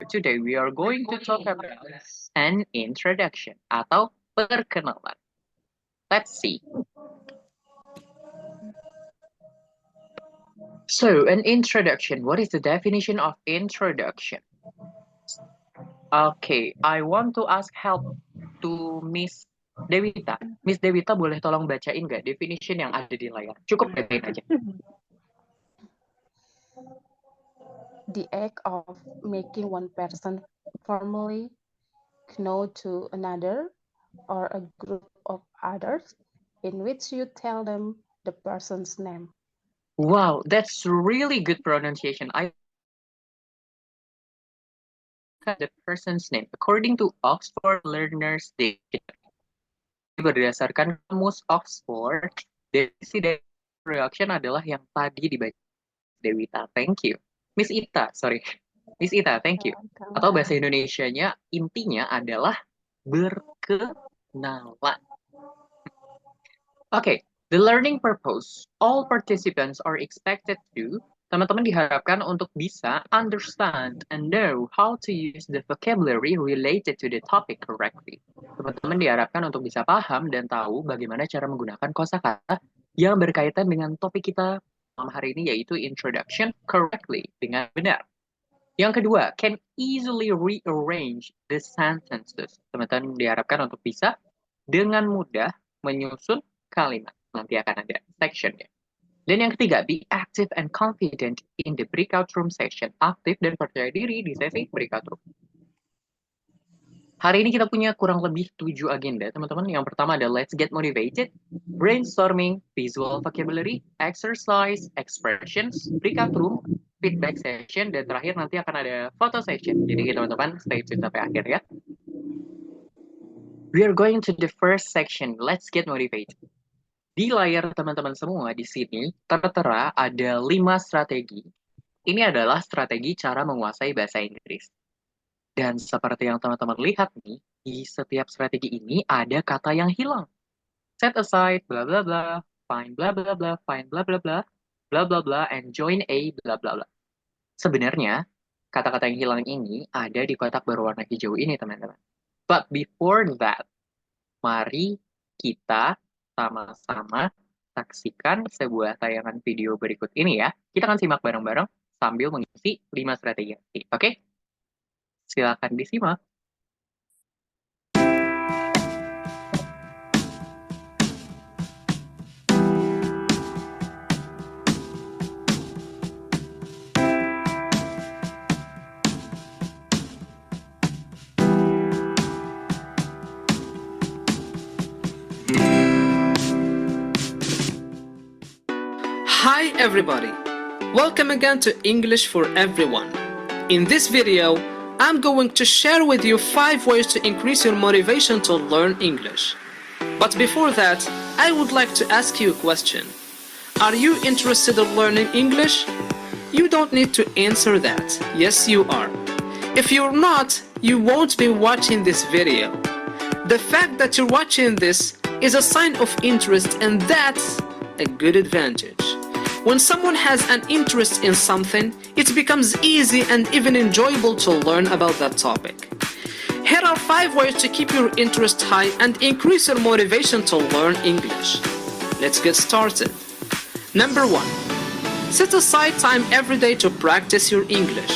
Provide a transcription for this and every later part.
today we are going to talk about an introduction atau perkenalan. Let's see. So, an introduction. What is the definition of introduction? Okay, I want to ask help to Miss Dewita. Miss Dewita boleh tolong bacain nggak definition yang ada di layar? Cukup bacain aja. The act of making one person formally known to another or a group of others in which you tell them the person's name. Wow, that's really good pronunciation. I the person's name according to Oxford Learners Dictionary. Berdasarkan kamus Oxford, definisi dari introduction adalah yang tadi dibaca Dewita. Thank you. Miss Ita, thank you. Atau bahasa Indonesianya intinya adalah berkenalan. Okay, the learning purpose. All participants are expected to, teman-teman diharapkan untuk bisa understand and know how to use the vocabulary related to the topic correctly. Teman-teman diharapkan untuk bisa paham dan tahu bagaimana cara menggunakan kosakata yang berkaitan dengan topik kita malam hari ini, yaitu introduction correctly, dengan benar. Yang kedua, can easily rearrange the sentences. Teman-teman diharapkan untuk bisa dengan mudah menyusun kalimat. Nanti akan ada sectionnya. Dan yang ketiga, be active and confident in the breakout room session. Aktif dan percaya diri di sesi breakout room. Hari ini kita punya kurang lebih 7 agenda, teman-teman. Yang pertama ada let's get motivated, brainstorming, visual vocabulary, exercise, expressions, breakout room, feedback session, dan terakhir nanti akan ada photo session. Jadi teman-teman stay tune sampai akhir ya. We are going to the first section, let's get motivated. Di layar teman-teman semua di sini tertera ada 5 strategi. Ini adalah strategi cara menguasai bahasa Inggris. Dan seperti yang teman-teman lihat nih, di setiap strategi ini ada kata yang hilang. Set aside, bla bla bla, find bla bla bla, find bla bla bla, bla bla bla, and join a bla bla bla. Sebenarnya, kata-kata yang hilang ini ada di kotak berwarna hijau ini, teman-teman. But before that, mari kita sama-sama saksikan sebuah tayangan video berikut ini ya. Kita akan simak bareng-bareng sambil mengisi 5 strategi. Oke? Silakan disimak. Hi everybody! Welcome again to English for Everyone. In this video, I'm going to share with you 5 ways to increase your motivation to learn English. But before that, I would like to ask you a question. Are you interested in learning English? You don't need to answer that. Yes, you are. If you're not, you won't be watching this video. The fact that you're watching this is a sign of interest, and that's a good advantage. When someone has an interest in something, it becomes easy and even enjoyable to learn about that topic. Here are 5 ways to keep your interest high and increase your motivation to learn English. Let's get started. Number 1. Set aside time every day to practice your English.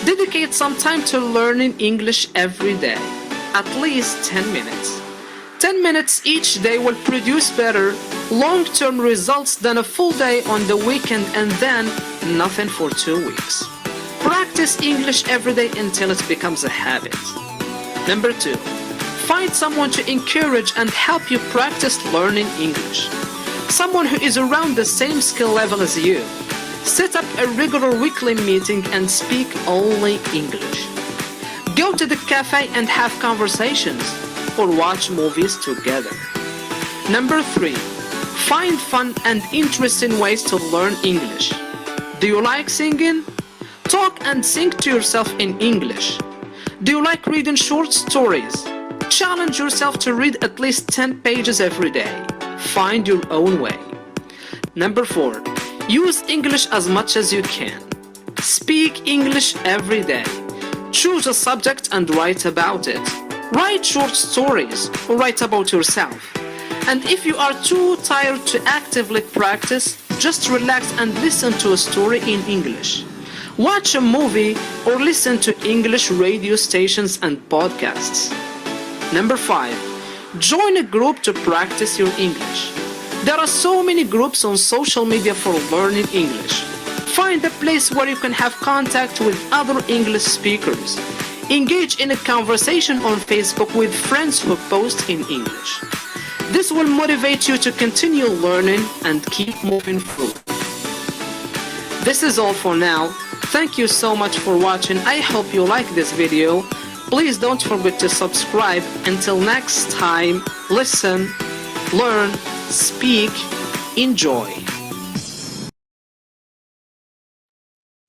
Dedicate some time to learning English every day, at least 10 minutes. 10 minutes each day will produce better long-term results than a full day on the weekend and then nothing for 2 weeks. Practice English every day until it becomes a habit. Number 2. Find someone to encourage and help you practice learning English. Someone who is around the same skill level as you. Set up a regular weekly meeting and speak only English. Go to the cafe and have conversations or watch movies together. Number 3. Find fun and interesting ways to learn English. Do you like singing? Talk and sing to yourself in English. Do you like reading short stories? Challenge yourself to read at least 10 pages every day. Find your own way. Number 4. Use English as much as you can. Speak English every day. Choose a subject and write about it. Write short stories or write about yourself. And if you are too tired to actively practice, just relax and listen to a story in English. Watch a movie or listen to English radio stations and podcasts. Number 5. Join a group to practice your English. There are so many groups on social media for learning English. Find a place where you can have contact with other English speakers. Engage in a conversation on Facebook with friends who post in English. This will motivate you to continue learning and keep moving forward. This is all for now. Thank you so much for watching. I hope you like this video. Please don't forget to subscribe. Until next time, listen, learn, speak, enjoy.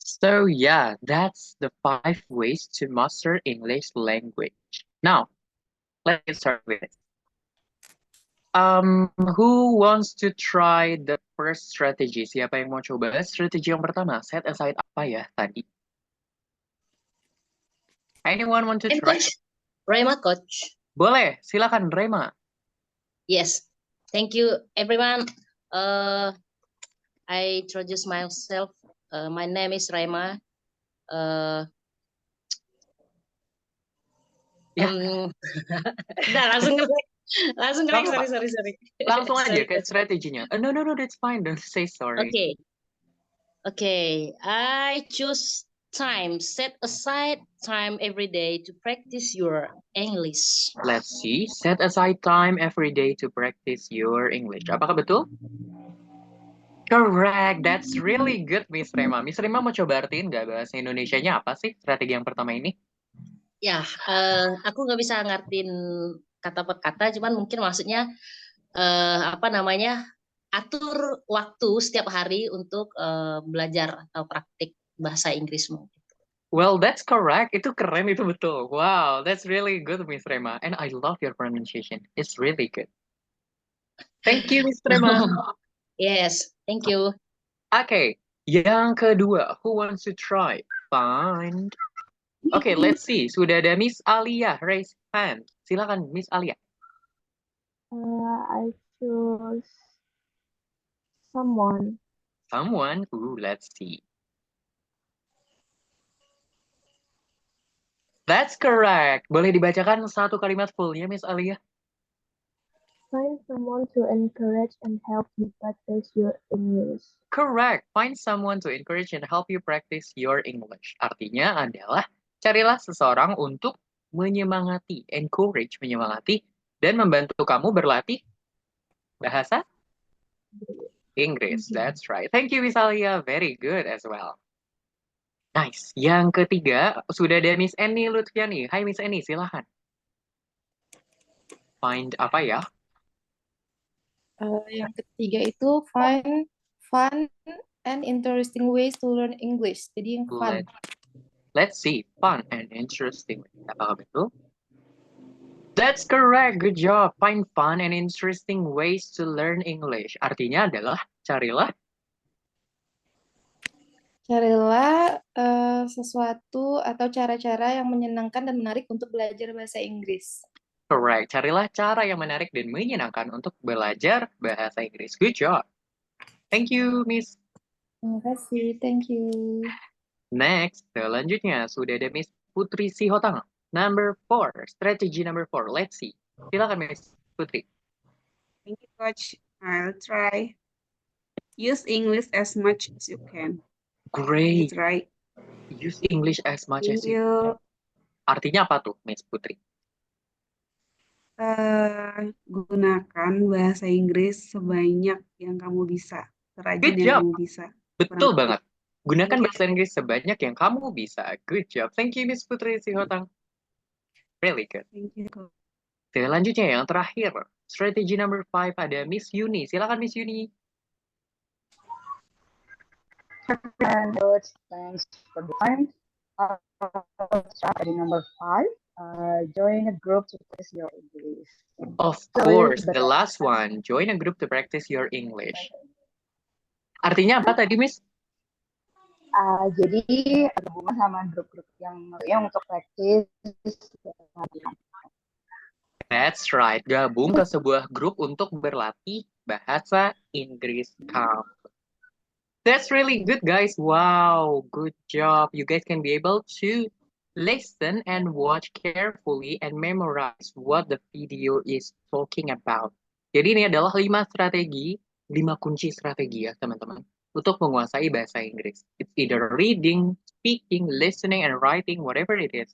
So yeah, that's the 5 ways to master English language. Now, let's start with it. Who wants to try the first strategy? Siapa yang mau coba? Strategi yang pertama, set aside apa ya tadi? Anyone want to try? Coach, Rema, Coach. Boleh, silakan Rema. Yes, thank you, everyone. I introduce myself. My name is Rema. Nah, langsung Gak apa-apa. sorry. Langsung aja Sorry, ke Coach. strateginya. No, that's fine. Don't say sorry. Okay. I choose time. Set aside time every day to practice your English. Let's see. Set aside time every day to practice your English. Apakah betul? Correct. That's really good, Miss Rema. Miss Rema mau coba artiin nggak bahasa Indonesianya apa sih strategi yang pertama ini? Ya, aku nggak bisa ngertiin kata per kata, cuman mungkin maksudnya atur waktu setiap hari untuk belajar atau praktik bahasa Inggrismu. Well, that's correct. Itu keren, itu betul. Wow, that's really good, Miss Rema. And I love your pronunciation. It's really good. Thank you, Miss Rema. Yes, thank you. Okay, yang kedua, who wants to try? Find. Okay, let's see. Sudah ada Miss Alia, raise hand. Silakan, Miss Alia. I choose someone. Someone? Ooh, let's see. That's correct. Boleh dibacakan satu kalimat fullnya, Miss Alia? Find someone to encourage and help you practice your English. Correct. Find someone to encourage and help you practice your English. Artinya adalah carilah seseorang untuk menyemangati, encourage, menyemangati, dan membantu kamu berlatih bahasa Inggris. That's right. Thank you, Miss Alia. Very good as well. Nice. Yang ketiga, sudah ada Miss Annie Lutfiani. Hai Miss Annie, silahkan. Find apa ya? Yang ketiga itu find fun and interesting ways to learn English. Jadi yang fun. Let's see. Fun and interesting. Apakah betul? That's correct. Good job. Find fun and interesting ways to learn English. Artinya adalah carilah sesuatu atau cara-cara yang menyenangkan dan menarik untuk belajar bahasa Inggris. correct. Carilah cara yang menarik dan menyenangkan untuk belajar bahasa Inggris. Good job. Thank you, Miss. Terima kasih. Thank you. Next, selanjutnya sudah ada Miss Putri Sihotang. Number 4, strategy number 4. Let's see. Silakan Miss Putri. Thank you, Coach. I'll try. Use English as much as you can. Great. That's right. Use English as much as Thank you can. you. Artinya apa tuh, Miss Putri? Gunakan bahasa Inggris sebanyak yang kamu bisa. Serajin Good yang job. kamu bisa. Betul Kurang banget. Gunakan Thank you. bahasa Inggris sebanyak yang kamu bisa. Good job. Thank you, Miss Putri Sihotang. Really good. Thank you, Coach. Selanjutnya yang terakhir, strategi number 5 ada Miss Yuni. Silakan Miss Yuni. Coach, thanks for the time. Strategy number 5. Join a group to practice your English. Of So, course, but- the last one, join a group to practice your English. Artinya apa tadi, Miss? Jadi berhubungan sama grup-grup yang untuk praktis. That's right, gabung ke sebuah grup untuk berlatih bahasa Inggris kamu. That's really good, guys. Wow, good job. You guys can be able to listen and watch carefully and memorize what the video is talking about. Jadi ini adalah 5 kunci strategi ya, teman-teman, untuk menguasai bahasa Inggris. It's either reading, speaking, listening, and writing, whatever it is.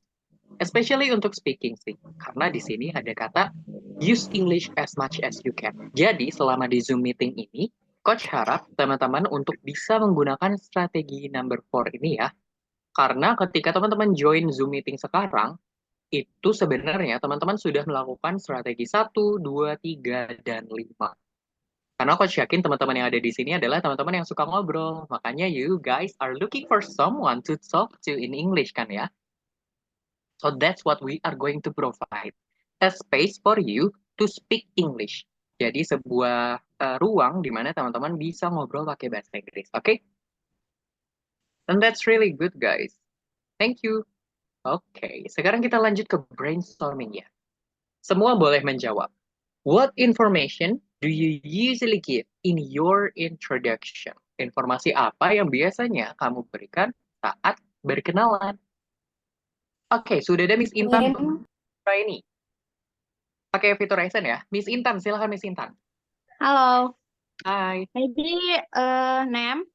Especially untuk speaking sih, karena di sini ada kata use English as much as you can. Jadi selama di Zoom meeting ini, Coach harap teman-teman untuk bisa menggunakan strategi number 4 ini ya. Karena ketika teman-teman join Zoom meeting sekarang, itu sebenarnya teman-teman sudah melakukan strategi 1, 2, 3, dan 5. Karena Coach yakin teman-teman yang ada di sini adalah teman-teman yang suka ngobrol. Makanya you guys are looking for someone to talk to in English kan ya? So that's what we are going to provide. A space for you to speak English. Jadi sebuah ruang di mana teman-teman bisa ngobrol pakai bahasa Inggris. Oke? Okay? And that's really good, guys. Thank you. Oke, sekarang kita lanjut ke brainstorming ya. Semua boleh menjawab. What information do you usually give in your introduction? Informasi apa yang biasanya kamu berikan saat berkenalan? Oke, sudah ada Miss Intan ini. Pakai fitur Ryzen ya. Miss Intan, silakan Miss Intan. Hello. Hi. Maybe name,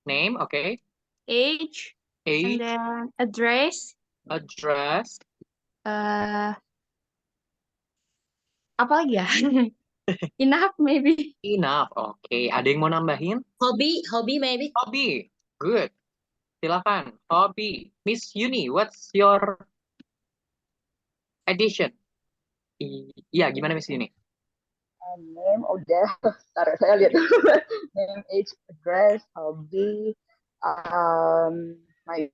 Name, okay. age, and Age, then address. address, Apa lagi ya? Enough maybe. enough. Oke, ada yang mau nambahin? Hobby maybe. Hobby. Good. Silakan. Hobby. Miss Yuni, what's your addition? Iya, gimana Miss Yuni? Name udah, taruh saya lihat. Name, age, address, hobby,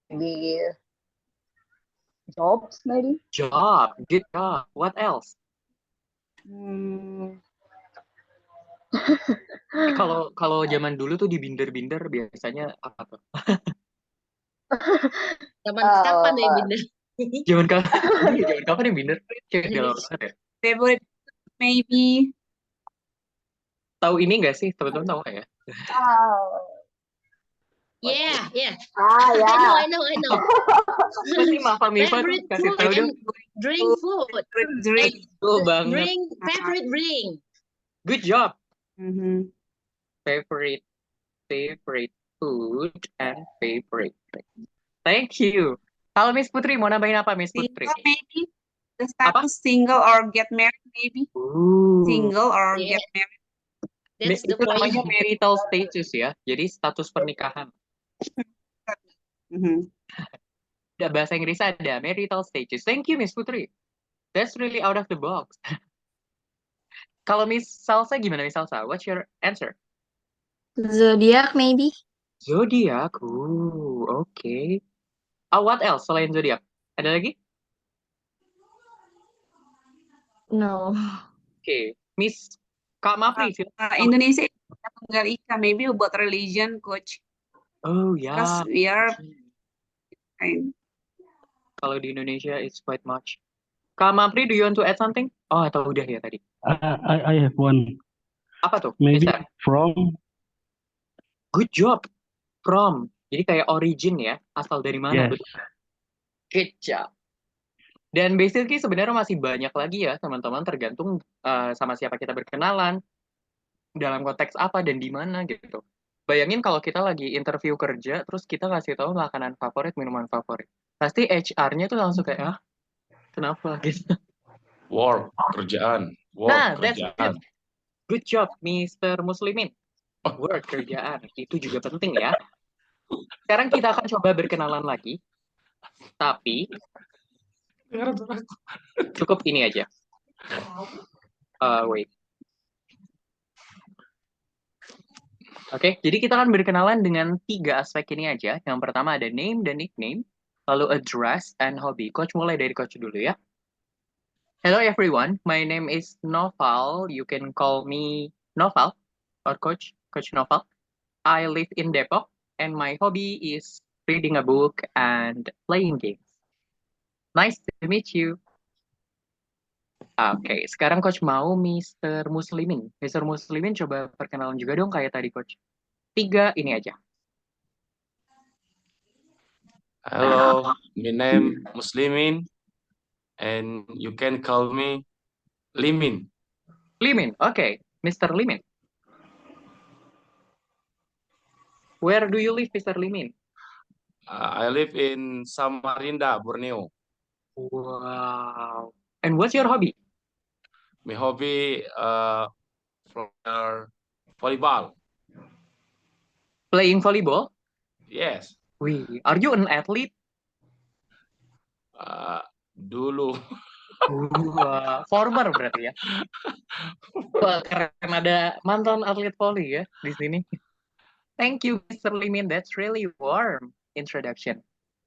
maybe jobs, maybe. Job. Good job. What else? Kalau zaman dulu tuh di binder-binder biasanya apa tuh? Zaman kapan ya Binda? Zaman kapan yang binder? Favorite maybe. Tahu ini nggak sih? Teman-teman tahu nggak ya? Yeah. Ya. I know. Pasti Mafa Mifa tuh Favorite kasih food tahu dong. and drink food. Drink. Betul banget. Drink, favorite drink. Good job. Mm-hmm. Favorite food and favorite drink. Thank you. Kalau Miss Putri mau nambahin apa Miss Putri? Single maybe. The status single or get married maybe. Single or Yeah. get married. That's the Itu namanya point. marital status ya. Jadi status pernikahan. Mm-hmm. Bahasa Inggris ada marital status. Thank you Miss Putri. That's really out of the box. Kalau Miss Salsa gimana Miss Salsa? What's your answer? Zodiac maybe. Zodiac. Okay. What else selain zodiac? Ada lagi? No. Okay. Miss Kak Mapri. Indonesia Tunggal Ika maybe about religion, coach. Oh Because yeah. we are Kalau di Indonesia it's quite much. Kak Mapri, do you want to add something? Oh, atau udah ya tadi? I have one. Apa tuh? Maybe Mister? from. Good job. From. Jadi kayak origin ya. Asal dari mana? Yes. Betul. Good job. Dan basically sebenarnya masih banyak lagi ya teman-teman, tergantung sama siapa kita berkenalan, dalam konteks apa dan di mana gitu. Bayangin kalau kita lagi interview kerja, terus kita kasih tahu makanan favorit, minuman favorit. Pasti HR-nya tuh langsung kayak, kenapa gitu. Work, kerjaan. Nah, Work, that's kerjaan. good job, Mr. Muslimin. Work, kerjaan. Itu juga penting ya. Sekarang kita akan coba berkenalan lagi. Tapi, cukup ini aja. Wait. Oke, jadi kita akan berkenalan dengan 3 aspek ini aja. Yang pertama ada name dan nickname, lalu address and hobby. Coach mulai dari Coach dulu ya. Hello everyone, my name is Noval. You can call me Noval or Coach Noval. I live in Depok and my hobby is reading a book and playing games. Nice to meet you. Oke, sekarang Coach mau Mr. Muslimin. Mr. Muslimin coba perkenalan juga dong kayak tadi Coach. 3 ini aja. Hello, my name Muslimin, and you can call me Limin. Limin, oke. Mr. Limin. Where do you live, Mr. Limin? I live in Samarinda, Borneo. Wow. And what's your hobby? My hobby volleyball. Playing volleyball? Yes. Wih, are you an athlete? Dulu. Former berarti ya. Wah, keren ada mantan atlet volley ya di sini. Thank you, Mr. Limin. That's really warm introduction.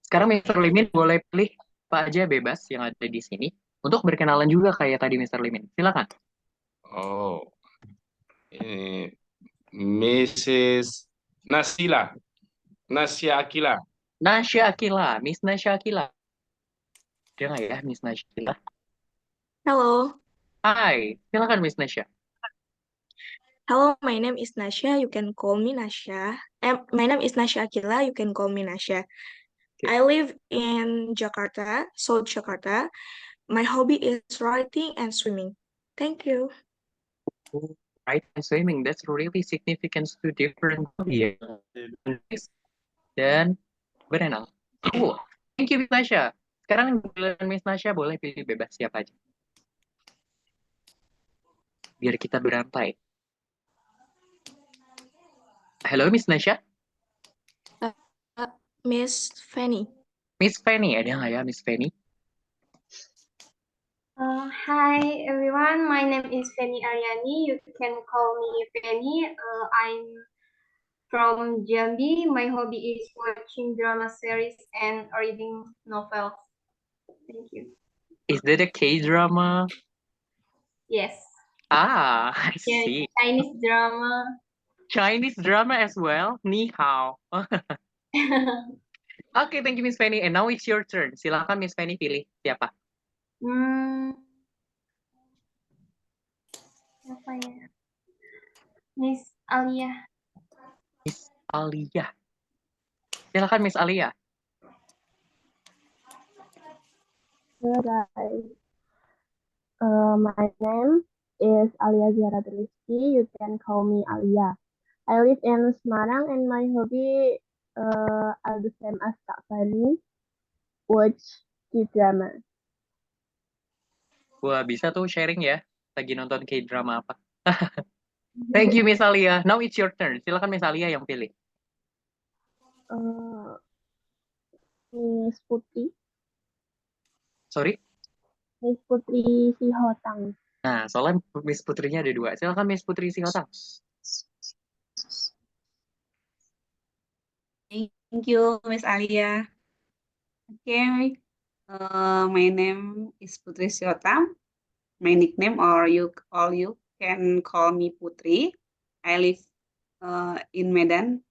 Sekarang Mr. Limin boleh pilih apa aja bebas yang ada di sini untuk berkenalan juga kayak tadi Mr. Limin. Silakan. Oh, ini Mrs. Nasya Akila. Nasya Akila, Miss Nasya Akila. Ada nggak ya, Miss Nasya Akila? Hello. Hai, silakan Miss Nasya. Hello, my name is Nasya. You can call me Nasya. My name is Nasya Akila. You can call me Nasya. Okay. I live in Jakarta, South Jakarta. My hobby is writing and swimming. Thank you. Right and swimming, that's really significant to different hobby ya. Dan berenang. Cool. Thank you, Miss Nasya. Sekarang Miss Nasya boleh pilih bebas siapa aja. Biar kita berantai. Halo, Miss Nasya. Miss Fanny. Miss Fanny, ada nggak ya Miss Fanny? Hi everyone, my name is Fanny Aryani. You can call me Fanny. I'm from Jambi. My hobby is watching drama series and reading novels. Thank you. Is that a K-drama? Yes. Ah, I see. Chinese drama. Chinese drama as well? Ni hao. Okay, thank you Miss Fanny. And now it's your turn. Silakan Miss Fanny pilih siapa. Siapa ya? Miss Alia. Miss Alia. Silakan Miss Alia. Hello guys. My name is Alia Zara Rizky. You can call me Alia. I live in Semarang and my hobby are the same as Kak Fanny, watch K-drama. Wah, bisa tuh sharing ya. Lagi nonton K-drama apa. Thank you Miss Alia. Now it's your turn. Silakan Miss Alia yang pilih. Miss Putri. Sorry? Miss Putri Sihotang. Nah, soalnya Miss Putrinya ada 2. Silakan Miss Putri Sihotang. Thank you, Miss Alia. Okay, my name is Putri Sihotang. My nickname, or all you can call me Putri. I live in Medan.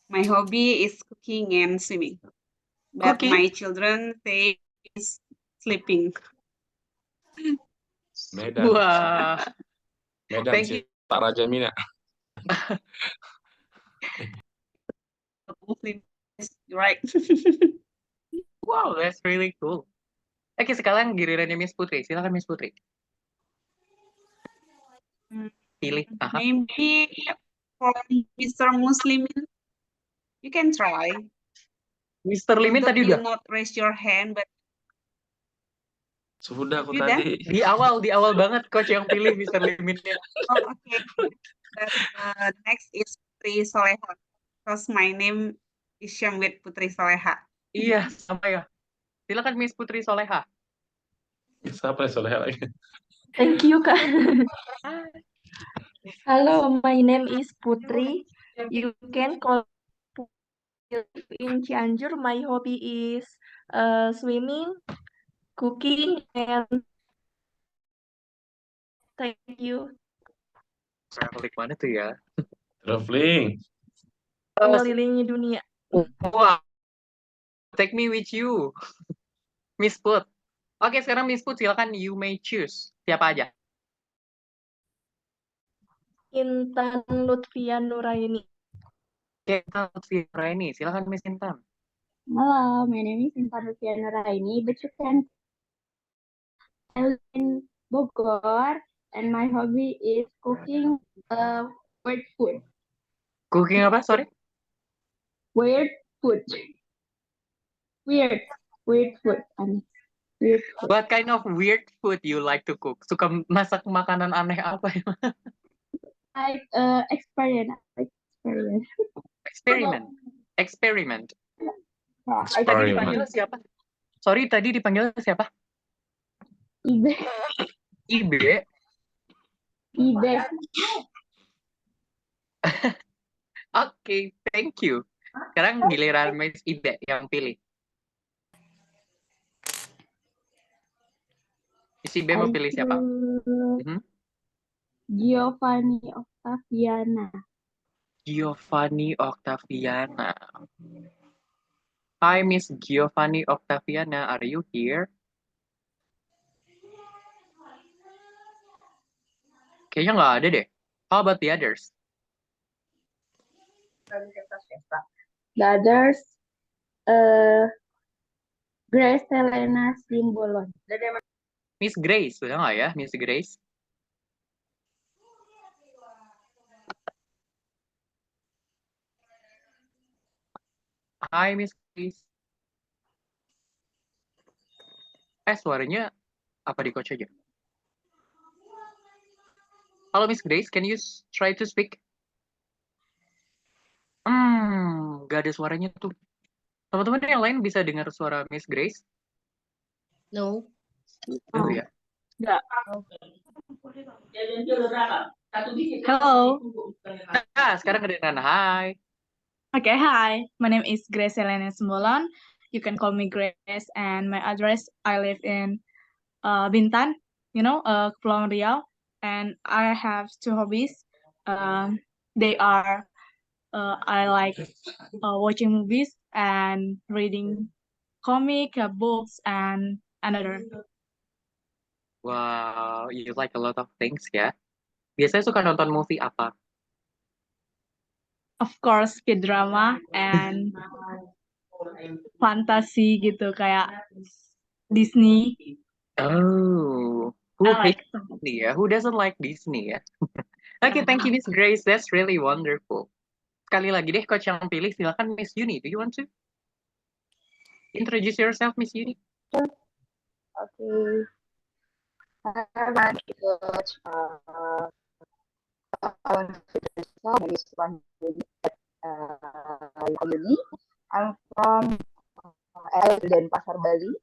My hobby is cooking and swimming, but my children say is sleeping. Medan. Wah. Medan Thank sih, you. Pak Raja Mina. Right. Wow, that's really cool. Oke, sekarang gilirannya Miss Putri. Silakan Miss Putri. Pilih. Maybe for Mr. Muslimin, you can try. Mr. Limin tadi you udah. not raise your hand, but Sudah aku you tadi. Di awal banget coach yang pilih Mr. Liminnya. Oh, okay. Next is Putri Soleha. Because my name is Syamwit Putri Soleha. Iya, sama ya. Silakan Miss Putri Soleha. Siapa Soleha lagi? Thank you, Kak. Hello, my name is Putri. You can call in Cianjur. My hobby is swimming, cooking, and thank you. Klik mana tuh ya? Traveling. Mengelilingi dunia. Wow, take me with you, Miss Put. Oke, sekarang Miss Put silakan, you may choose. Siapa aja? Intan Lutfia Nuraini. Oke, Intan Lutfi Nuraini. Silakan Miss Intan. Hello, my name is Intan Lutfia Nuraini, but you can I live in Bogor, and my hobby is cooking weird food. Cooking apa, sorry? Weird food. Weird food. Weird food. What kind of weird food you like to cook? Suka masak makanan aneh apa ya? Like experiment. Experiment. Nah, Tadi dipanggil siapa? Sorry, tadi dipanggil siapa? Ibe. Ibe. Oke, thank you. Sekarang giliran Miss Ibe yang pilih. Miss Ibe mau pilih siapa? Giovanni Octaviana. Giovanni Octaviana. Hi, Miss Giovanni Octaviana. Are you here? Kayaknya nggak ada deh. How about the others? The others, Grace Helena Simbolon. Miss Grace, sudah nggak ya, Miss Grace? Hai, Miss Grace. Suaranya apa di coach aja? Halo, Miss Grace, can you try to speak? Nggak ada suaranya tuh. Teman-teman yang lain bisa dengar suara Miss Grace? No. Oh ya. Enggak. Hello. Sekarang kedengeran. Hai. Okay, hi. My name is Grace Helena Simbolon. You can call me Grace, and my address, I live in Bintan, Kepulauan Riau, and I have two hobbies. They are I like watching movies and reading comic books and another. Wow, you like a lot of things ya. Biasanya suka nonton movie apa? Of course, K-drama and fantasy gitu kayak Disney. Oh, who hates Disney ya? Who doesn't like Disney ya? Okay, thank you Miss Grace. That's really wonderful. Sekali lagi deh coach yang pilih, silakan Miss Yuni. Do you want to introduce yourself, Miss Yuni? Okay. Hi, my coach. I'm from Denpasar, Bali.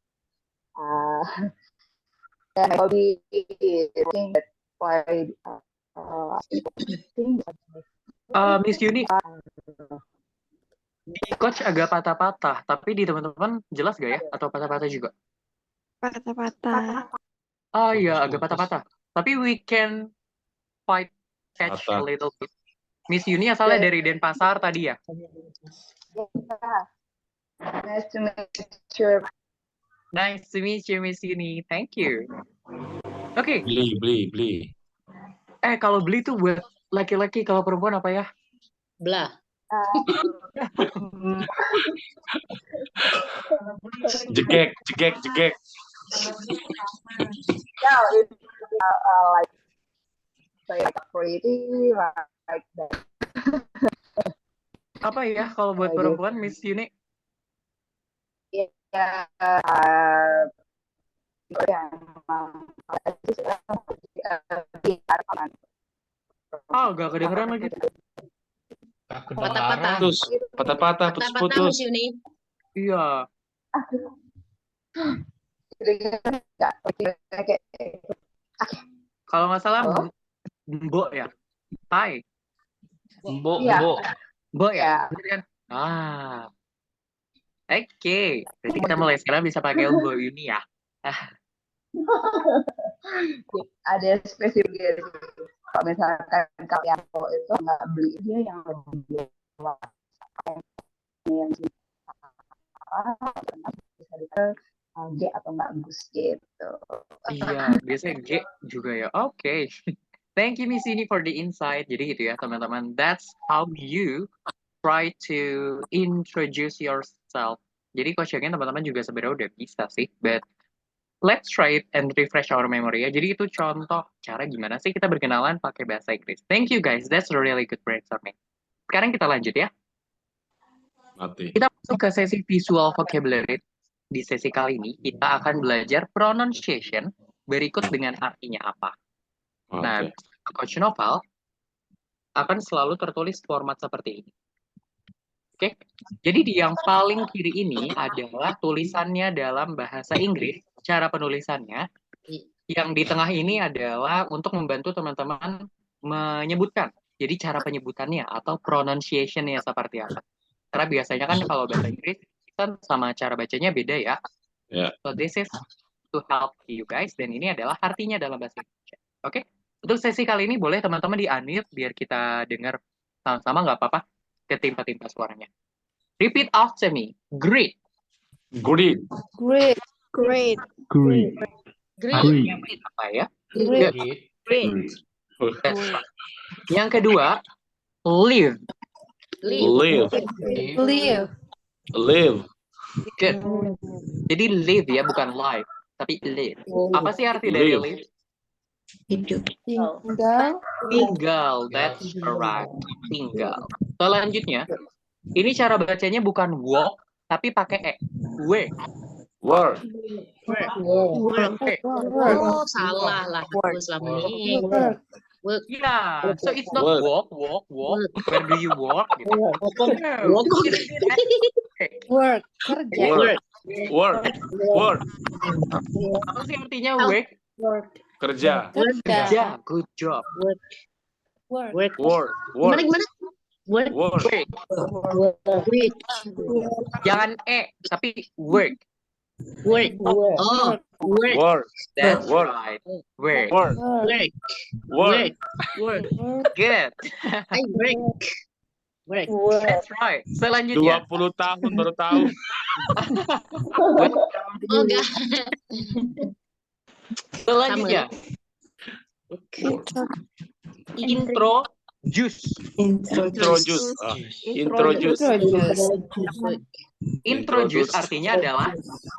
And my hobby is working Miss Yuni, di coach agak patah-patah, tapi di teman-teman jelas gak ya? Atau patah-patah juga? Patah-patah. Oh iya, agak patah-patah. Tapi we can catch a little bit. Miss Yuni asalnya dari Denpasar tadi ya? Nice to meet you. Nice to meet you, Miss Yuni. Thank you. Oke. Beli. Kalau beli tuh buat laki-laki, kalau perempuan apa ya? Blah. Jegek. Yeah, it's like pretty like that. Apa ya kalau buat perempuan, Miss Yuni? Gak kedengeran lagi. Patah-patah, putus-putus. Iya. Kalau nggak salah, Mbok ya? Hai. Mbok ya? Bener kan? Oke. Berarti kita mulai sekarang bisa pakai Mbok ini ya. Ada spesifik. Kalau misalkan kalian itu nggak beli dia yang lebih yang bisa dikatakan G atau bagus gitu. Iya, biasanya G juga ya. Oke. Thank you Miss Ini for the insight. Jadi gitu ya teman-teman. That's how you try to introduce yourself. Jadi Coach Yakin teman-teman juga sebenarnya udah bisa sih. But let's try it and refresh our memory ya. Jadi itu contoh cara gimana sih kita berkenalan pakai bahasa Inggris. Thank you guys. That's a really good brainstorming. Sekarang kita lanjut ya. Mati. Kita masuk ke sesi visual vocabulary. Di sesi kali ini kita akan belajar pronunciation berikut dengan artinya apa. Nah, Coach Noval akan selalu tertulis format seperti ini. Oke, jadi di yang paling kiri ini adalah tulisannya dalam bahasa Inggris, cara penulisannya. Yang di tengah ini adalah untuk membantu teman-teman menyebutkan. Jadi cara penyebutannya atau pronunciation-nya seperti apa. Karena biasanya kan kalau bahasa Inggris kan sama cara bacanya beda ya. Ya. So this is to help you guys, dan ini adalah artinya dalam bahasa Indonesia. Oke, untuk sesi kali ini boleh teman-teman di-unmute biar kita dengar sama-sama, nggak apa-apa, ketimpa-timpa suaranya. Repeat after me. Great. Great. Great. Great. Great. Great. Apa ya? Great. Great. That's right. Yang kedua, live. Live. Live. Live. Good. Jadi live ya, bukan live, tapi live. Apa sih arti dari Live. live? Hidup. Tinggal. Tinggal. That's correct. Tinggal. Selanjutnya, ini cara bacanya bukan walk, tapi pakai e. Work. Work. Work. Oh, salah lah. Selama ini. Work. Yeah. So it's not Work. walk. Where do you walk? Gitu. Walk. Work. Kerja. Work. Work. Apa sih artinya work? Kerja. Kerja. Good job. Work. Work. Work. Work. Gimana? Work. Work. Work. Jangan e, tapi work. Work. Oh, work. Work. That's Work. right. Work. Work. Work. Work. Work. Good. I work. Work. That's right. Selanjutnya. 20 tahun baru tahu. Oh, enggak. Selanjutnya. Introduce. Introduce. Introduce. Introduce artinya adalah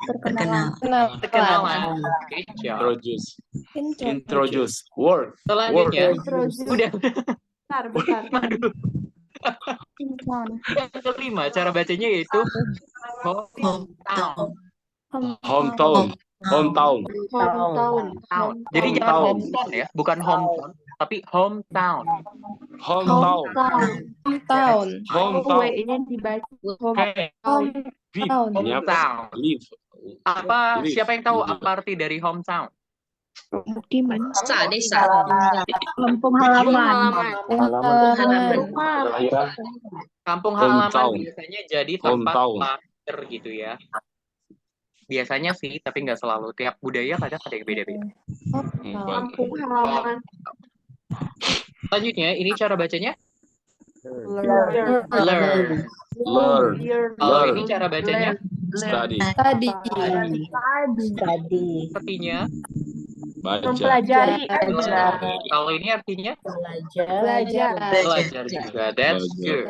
Perkenalan. perkenalan. Good job. Introduce. Introduce. Work. Selanjutnya. Udah. Bentar. Aduh. Yang kelima, cara bacanya yaitu hometown. Hometown. Hometown. Jadi jangan hometown ya, bukan hometown, tapi hometown. Hometown. Hometown. Hometown. W-nya dibaca. Hey. Hometown. Ini apa? Live. Apa? Live. Siapa yang tahu apa arti dari hometown? Desa. Kampung halaman. Kelahiran. Kampung halaman Hometown. biasanya jadi tempat Hometown. lahir gitu ya. Biasanya sih, tapi nggak selalu. Tiap budaya kadang ada yang beda-beda. Kampung halaman. Selanjutnya, ini cara bacanya Learn. learn. Learn. Kalau Learn. ini cara bacanya Study. Study. sepertinya Baca. Mempelajari. kalau ini artinya Belajar. belajar juga. That's good.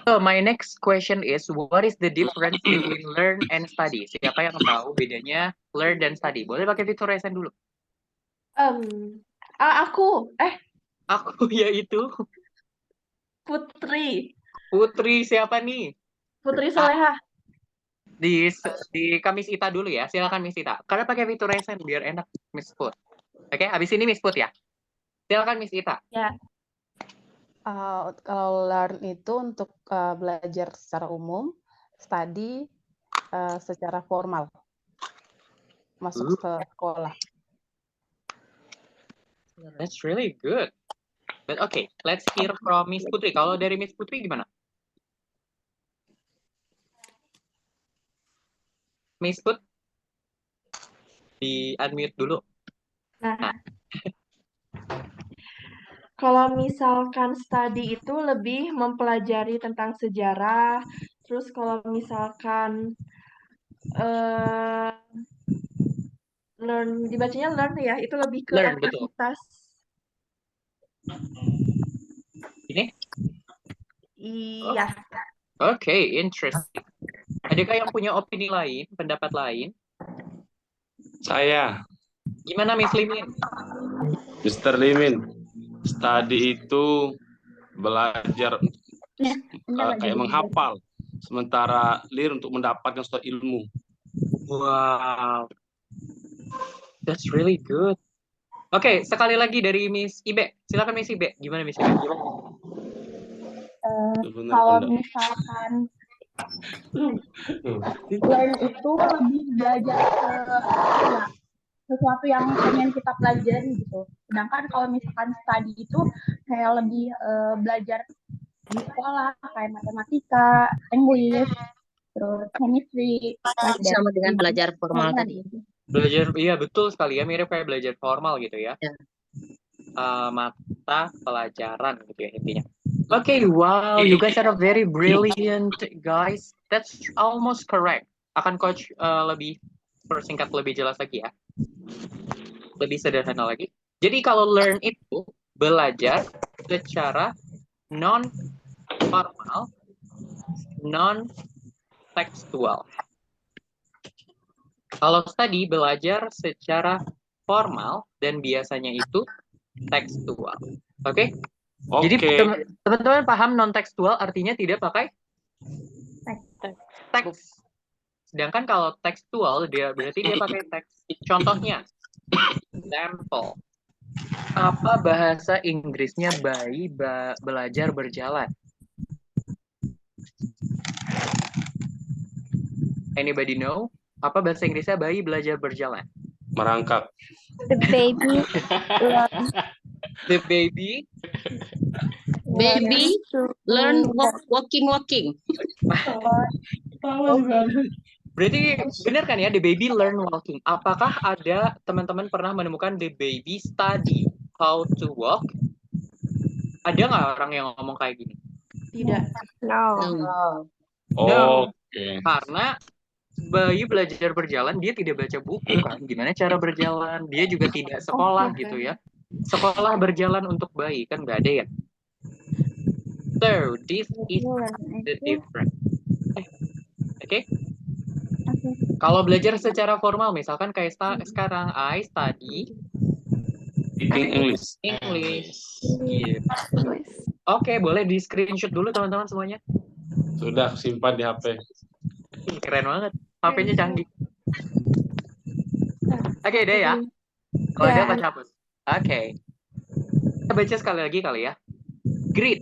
So my next question is, what is the difference between learn and study? Siapa yang tahu bedanya learn dan study? Boleh pakai fitur resen dulu. Aku. Aku yaitu Putri. Putri siapa nih? Putri Soleha. Di Miss Ita dulu ya. Silakan Miss Ita. Karena pakai fitur resen biar enak Miss Put. Oke, habis ini Miss Put ya. Silakan Miss Ita. Ya. Kalau learn itu untuk belajar secara umum, study secara formal, masuk ke sekolah. That's really good. But okay, let's hear from Miss Putri. Kalau dari Miss Putri gimana? Miss Put, di unmute dulu. Nah. Kalau misalkan study itu lebih mempelajari tentang sejarah, terus kalau misalkan learn, dibacanya learn ya, itu lebih ke Learn, betul. aktivitas. Ini? Iya. Oke, interesting. Adakah yang punya opini lain, pendapat lain? Saya, Gimana Miss Limin? Mr. Limin, study itu belajar kayak menghafal, sementara learn untuk mendapatkan suatu ilmu. Wow, that's really good. Oke, sekali lagi dari Miss Ibe. Silakan Miss Ibe. Gimana Miss Ibe? Kalau misalkan learn itu lebih belajar ke ya, sesuatu yang pengen kita pelajari gitu. Sedangkan kalau misalkan study itu kayak lebih belajar di sekolah kayak matematika, English, terus chemistry, like that. Sama dengan belajar formal tadi. Belajar, iya betul sekali ya, mirip kayak belajar formal gitu ya. Mata pelajaran gitu ya intinya. Okay, wow, you guys are very brilliant guys. That's almost correct. Akan coach lebih persingkat, lebih jelas lagi ya. Lebih sederhana lagi. Jadi kalau learn itu belajar secara non-formal, non-tekstual. Kalau study belajar secara formal dan biasanya itu tekstual. Oke? Jadi teman-teman paham non-tekstual artinya tidak pakai teks. Sedangkan kalau tekstual dia berarti dia pakai teks. Contohnya, example. Apa bahasa Inggrisnya bayi belajar berjalan? Anybody know? Apa bahasa Inggrisnya bayi belajar berjalan? Merangkak. The baby learns. The baby learn walking. Berarti benar kan ya, the baby learn walking. Apakah ada teman-teman pernah menemukan the baby study how to walk? Ada nggak orang yang ngomong kayak gini? Tidak. No. Karena bayi belajar berjalan, dia tidak baca buku kan. Gimana cara berjalan? Dia juga tidak sekolah gitu ya. Sekolah berjalan untuk bayi kan nggak ada ya. So this is the difference. Oke? Kalau belajar secara formal, misalkan kayak sekarang I study English. Gitu. Oke, boleh di screenshot dulu teman-teman semuanya. Sudah simpan di HP. Keren banget. HP-nya canggih. Oke deh ya. Kalau ada apa hapus. Oke. Kita baca sekali lagi kali ya. Greet.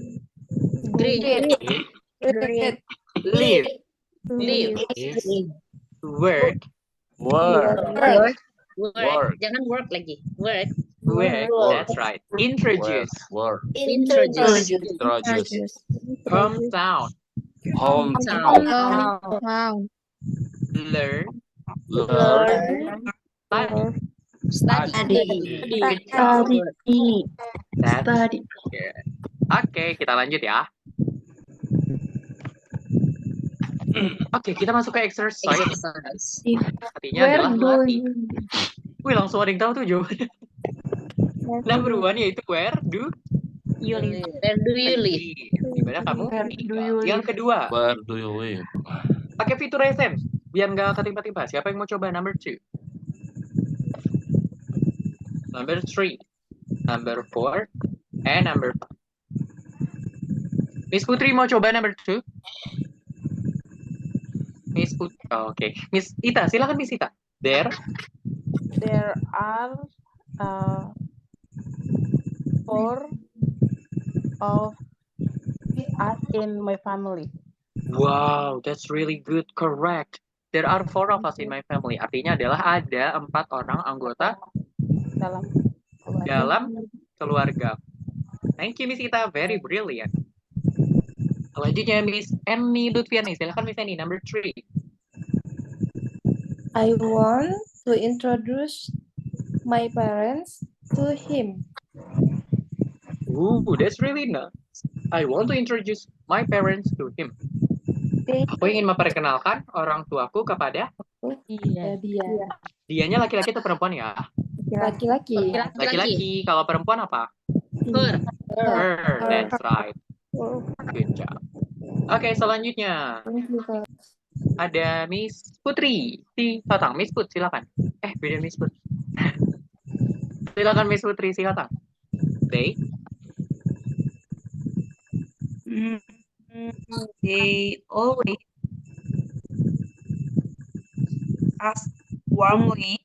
Live. Work. Jangan work lagi. Work. That's right. Introduce. Hometown. Learn. Study. Oke, kita lanjut ya. Oke, kita masuk ke exercise. Artinya adalah latih. Wih, langsung ada yang tahu tuh jawabannya. Number 1 yaitu where do you live? Di mana kamu tinggal? Yang kedua, Where do you live? pakai fitur SM biar nggak ketimpa-timpa. Siapa yang mau coba number 2? Number 3, number 4, and number 5. Miss Putri mau coba number 2? Miss Putri, oke. Miss Ita, silakan Miss Ita. There are 4 of us in my family. Wow, that's really good. Correct. There are 4 of us in my family. Artinya adalah ada 4 orang anggota dalam keluarga. Thank you, Miss Ita. Very brilliant. Selanjutnya, Miss Eni Lutfiani. Silakan, Miss Eni. Number 3. I want to introduce my parents to him. Ooh, that's really nice. I want to introduce my parents to him. Aku ingin memperkenalkan orang tuaku kepada Dia. dianya laki-laki atau perempuan ya? Laki-laki. Laki-laki. Kalau perempuan apa? Her. Her. That's right. Good job. Oke, selanjutnya ada Miss Putri. Si Tatang, Miss Put, silakan. Beda Miss Put. Silakan Miss Putri, silakan. They They always ask warmly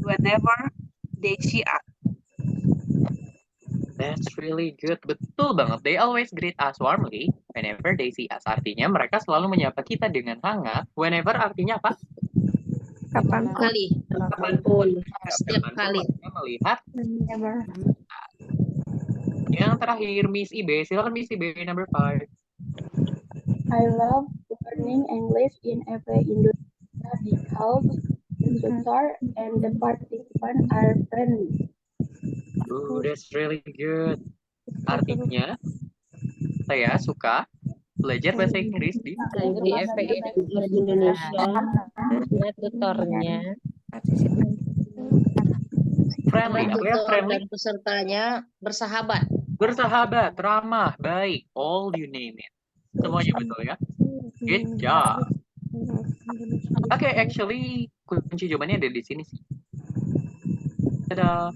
whenever they see us. That's really good. Betul banget. They always greet us warmly whenever they see us. Artinya mereka selalu menyapa kita dengan hangat. Whenever artinya apa? Kapanpun. Setiap kali. Mereka melihat. Yang terakhir, Miss Ibe. Silakan Miss Ibe, number 5. I love learning English in every Indonesia because the tutor and the participants are friendly. Ooh, that's really good. Artinya, saya suka belajar bahasa Inggris di FPI Indonesia. Nah, tutornya friendly. Apa ya friendly? Dan pesertanya bersahabat. Bersahabat, ramah, baik. All you name it. Semuanya betul ya. Good job. Oke, actually kunci jawabannya ada di sini sih. Tada.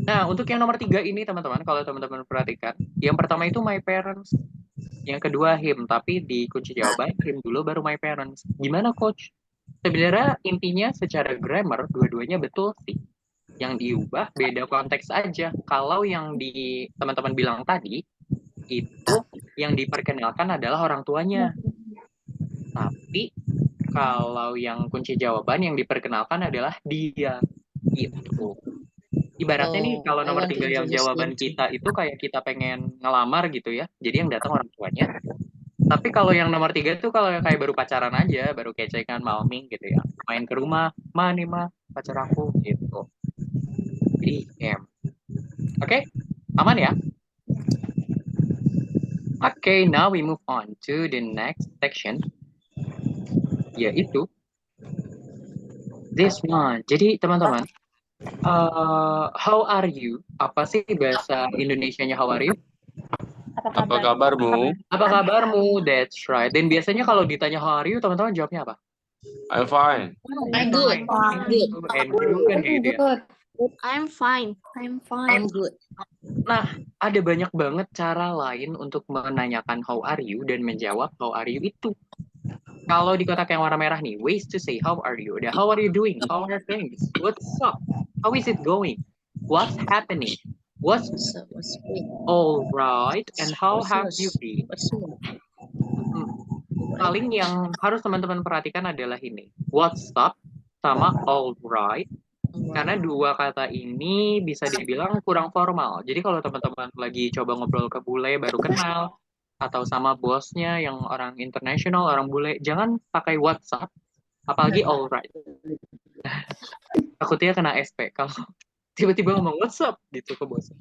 Nah, untuk yang nomor 3 ini teman-teman, kalau teman-teman perhatikan, yang pertama itu my parents, yang kedua him, tapi di kunci jawaban him dulu baru my parents. Gimana coach? Sebenarnya intinya secara grammar dua-duanya betul sih. Yang diubah beda konteks aja. Kalau yang di teman-teman bilang tadi itu yang diperkenalkan adalah orang tuanya. Tapi kalau yang kunci jawaban yang diperkenalkan adalah dia. Gitu. Ibaratnya nih kalau nomor 3 yang jawaban kita itu kayak kita pengen ngelamar gitu ya. Jadi yang datang orang tuanya. Tapi kalau yang nomor 3 tuh kalau kayak baru pacaran aja, baru kecekan malming gitu ya. Main ke rumah, ma nih ma, pacar aku gitu. Jadi Oke, aman ya? Okay, now we move on to the next section, yaitu this one. Jadi teman-teman, how are you? Apa sih bahasa Indonesianya how are you? Apa kabarmu? Apa kabarmu? That's right. Dan biasanya kalau ditanya how are you, teman-teman jawabnya apa? I'm fine. I'm good. Good. And you kan gitu ya. I'm fine. I'm good. Nah, ada banyak banget cara lain untuk menanyakan how are you dan menjawab how are you itu. Kalau di kotak yang warna merah nih, ways to say how are you. How are you doing? How are things? What's up? How is it going? What's happening? What's all right? And how have you been? Paling yang harus teman-teman perhatikan adalah ini. What's up sama all right. Karena dua kata ini bisa dibilang kurang formal. Jadi kalau teman-teman lagi coba ngobrol ke bule baru kenal, atau sama bosnya yang orang internasional, orang bule, jangan pakai WhatsApp, apalagi alright. Takutnya kena SP kalau tiba-tiba ngomong WhatsApp gitu ke bos.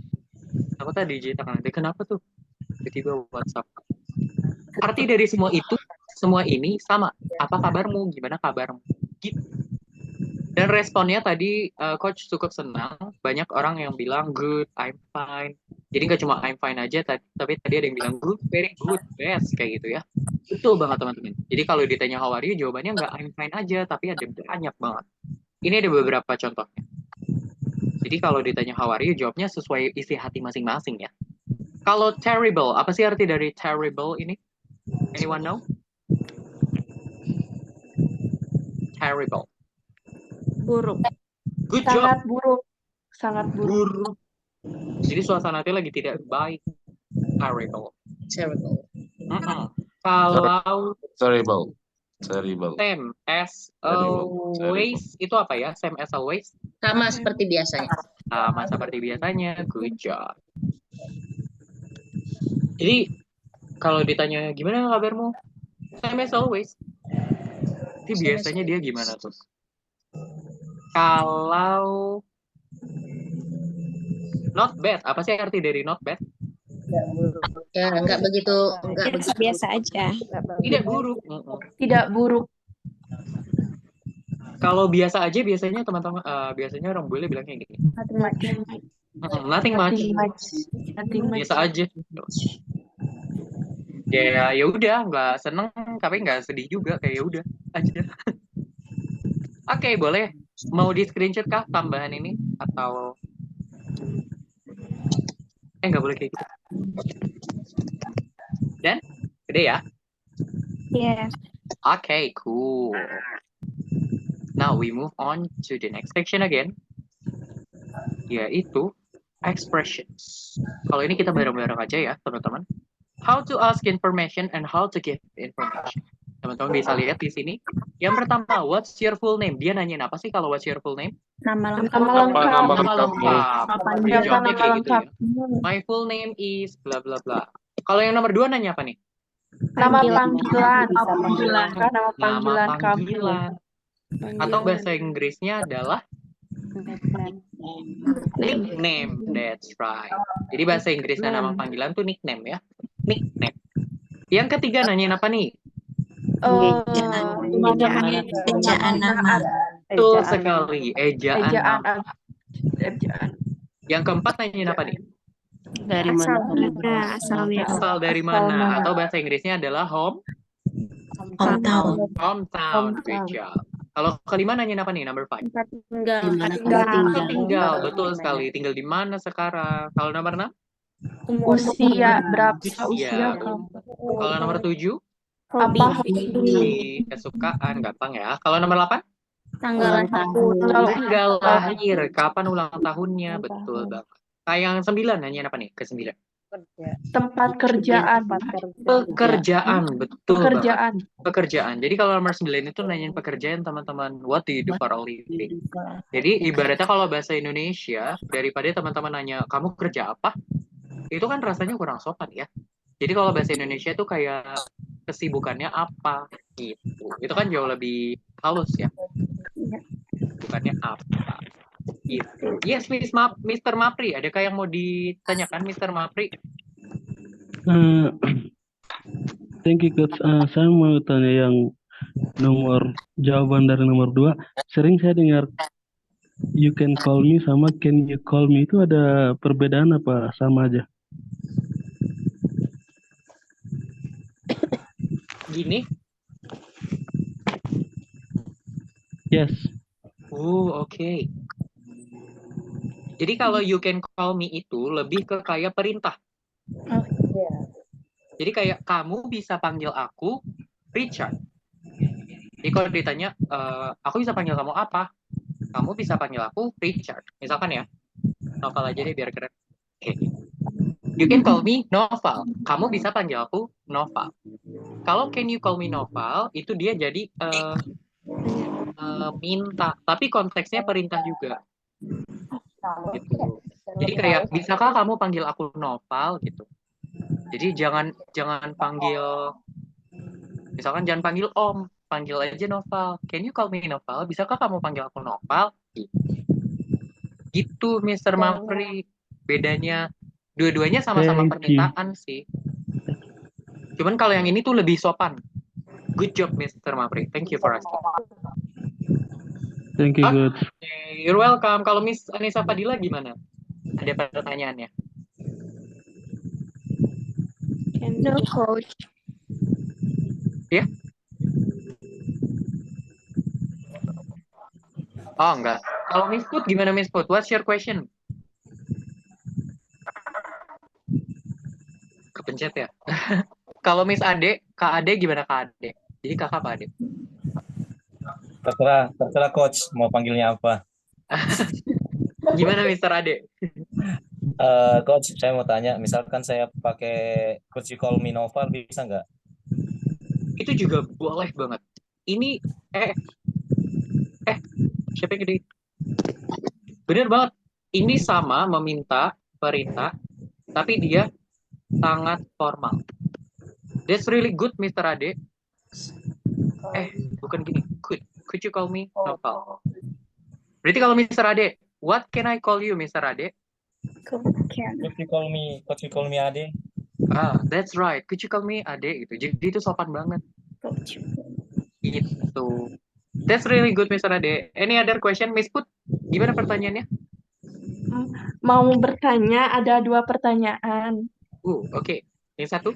Apa tadi tangan nanti kenapa tuh tiba-tiba WhatsApp? Arti dari semua itu, semua ini sama. Apa kabarmu? Gimana kabarmu? Gitu. Dan responnya tadi coach cukup senang. Banyak orang yang bilang good, I'm fine. Jadi nggak cuma I'm fine aja, tapi tadi ada yang bilang good, very good, best kayak gitu ya. Betul banget teman-teman. Jadi kalau ditanya how are you, jawabannya nggak I'm fine aja, tapi ada banyak banget. Ini ada beberapa contohnya. Jadi kalau ditanya how are you, jawabnya sesuai isi hati masing-masing ya. Kalau terrible, apa sih arti dari terrible ini? Anyone know? Terrible. Buruk. Good job. Sangat buruk. Sangat buruk. Jadi suasana hati lagi tidak baik. Terrible. Kalau Terrible. same as always itu apa ya? Same as always? Sama seperti biasanya. Sama seperti biasanya. Good job. Jadi kalau ditanya gimana kabarmu? Same as always. Tapi biasanya dia gimana tuh? Kalau not bad, apa sih arti dari not bad? Ya, nggak begitu Biasa aja. Tidak buruk. Tidak buruk. Kalau biasa aja biasanya teman-teman biasanya orang bule bilang kayak gini. Nothing much. Biasa aja. Ya udah, nggak seneng tapi nggak sedih juga, kayak ya udah aja. Oke, boleh. Mau di screenshot kah tambahan ini atau nggak boleh kayak gitu. Dan gede ya. Yes. Okay, cool. Now we move on to the next section again, yaitu expressions. Kalau ini kita bareng-bareng aja ya, teman-teman. How to ask information and how to give information. Teman-teman bisa lihat di sini. Yang pertama, what's your full name? Dia nanyain apa sih kalau what's your full name? Nama lengkap. Nama lengkap. Panjang Jawabnya nama kayak gitu lengkap. ya. My full name is bla bla bla. Kalau yang nomor 2 nanya apa nih? Nama panggilan. Nama panggilan kamu. Panggilan. Atau bahasa Inggrisnya adalah nickname. That's right. Jadi bahasa Inggrisnya nama panggilan tuh nickname ya. Nickname. Yang ketiga nanyain apa nih? Ejaan nama. Betul sekali. Ejaan nama. Ejaan. Yang keempat nanyain apa nih? Dari mana? Asal dari mana? Atau bahasa Inggrisnya adalah Hometown. Hometown. Good job. Kalau kelima nanyain apa nih? Number 5. Tinggal. Betul sekali. Tinggal di mana sekarang? Kalau nomor 6? Usia. Berapa Usia. Kalau nomor 7? Hobi. Kesukaan. Gampang ya. Kalau nomor 8? Tanggal lahir. Kapan ulang tahunnya? Betul banget. Yang 9 nanyain apa nih? Ke-9. Tempat kerjaan. Pekerjaan, betul Pekerjaan. banget. Pekerjaan. Jadi kalau nomor 9 itu nanyain pekerjaan, teman-teman. What do you do for a living? Jadi ibaratnya kalau bahasa Indonesia, daripada teman-teman nanya, kamu kerja apa? Itu kan rasanya kurang sopan ya. Jadi kalau bahasa Indonesia itu kayak kesibukannya apa gitu. Itu kan jauh lebih halus ya. Bukannya apa. Gitu. Yes, Mr. Mapri. Adakah yang mau ditanyakan, Mr. Mapri? Thank you, Coach. Saya mau tanya yang jawaban dari nomor 2. Sering saya dengar you can call me sama can you call me itu ada perbedaan apa sama aja? Gini? Yes. Oke. Jadi kalau you can call me itu lebih ke kayak perintah. Jadi kayak kamu bisa panggil aku Richard. Jadi kalau ditanya, aku bisa panggil kamu apa? Kamu bisa panggil aku Richard. Misalkan ya, Noval aja deh biar keren. Oke. You can call me Noval. Kamu bisa panggil aku Noval. Kalau can you call me Noval, itu dia jadi minta. Tapi konteksnya perintah juga. Gitu. Jadi kayak bisakah kamu panggil aku Noval gitu. Jadi jangan panggil, misalkan jangan panggil Om, panggil aja Noval. Can you call me Noval? Bisakah kamu panggil aku Noval? Gitu Mr. Mapri. Bedanya dua-duanya sama-sama permintaan sih. Cuman kalau yang ini tuh lebih sopan. Good job Mr. Mapri. Thank you for asking. Thank you, good. You're welcome. Kalau Miss Anissa Fadila gimana? Ada pertanyaannya? No, coach. Ya? Oh, enggak. Kalau Miss Put gimana Miss Put? What's your question? Kepencet ya? Kalau Miss Ade, Kak Ade gimana Kak Ade? Jadi kakak apa Ade? Terserah coach mau panggilnya apa. Gimana Mr. Ade? Coach, saya mau tanya, misalkan saya pakai could you call me Noval, bisa nggak? Itu juga boleh banget. Ini siapa yang gede? Bener banget. Ini sama meminta perintah, tapi dia sangat formal. That's really good, Mr. Ade. Bukan gini. Could you call me Noval? Berarti kalau Mr. Ade, what can I call you, Mr. Ade? Could you call me Ade? That's right. Could you call me Ade gitu. Jadi itu sopan banget. Gitu. That's really good, Mr. Ade. Any other question, Miss Put? Gimana pertanyaannya? Mau bertanya, ada 2 pertanyaan. Oke. Yang satu?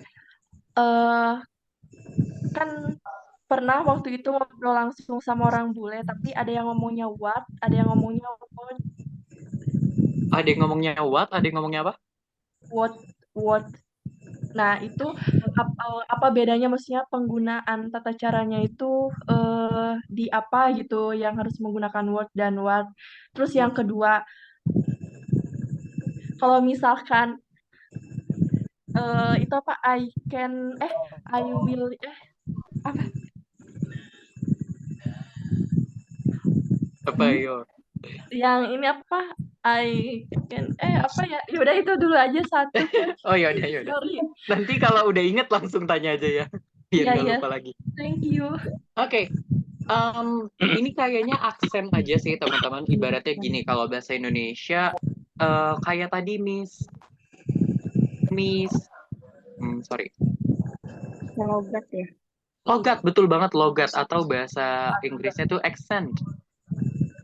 Kan pernah waktu itu ngobrol langsung sama orang bule, tapi ada yang ngomongnya what, ada yang ngomongnya what. Ada yang ngomongnya what, ada yang ngomongnya apa? What. Nah, itu apa bedanya, maksudnya penggunaan tata caranya itu di apa gitu, yang harus menggunakan what dan what. Terus yang kedua, kalau misalkan itu apa, I will, apa? Apa yo? Yang ini apa? I can apa ya? Yaudah itu dulu aja satu. Oh yaudah. Sorry. Nanti kalau udah inget langsung tanya aja ya. Biar nggak lupa lagi. Thank you. Oke. Ini kayaknya aksen aja sih teman-teman. Ibaratnya gini, kalau bahasa Indonesia kayak tadi sorry. Logat ya. Logat, betul banget logat, atau bahasa Inggrisnya tuh accent.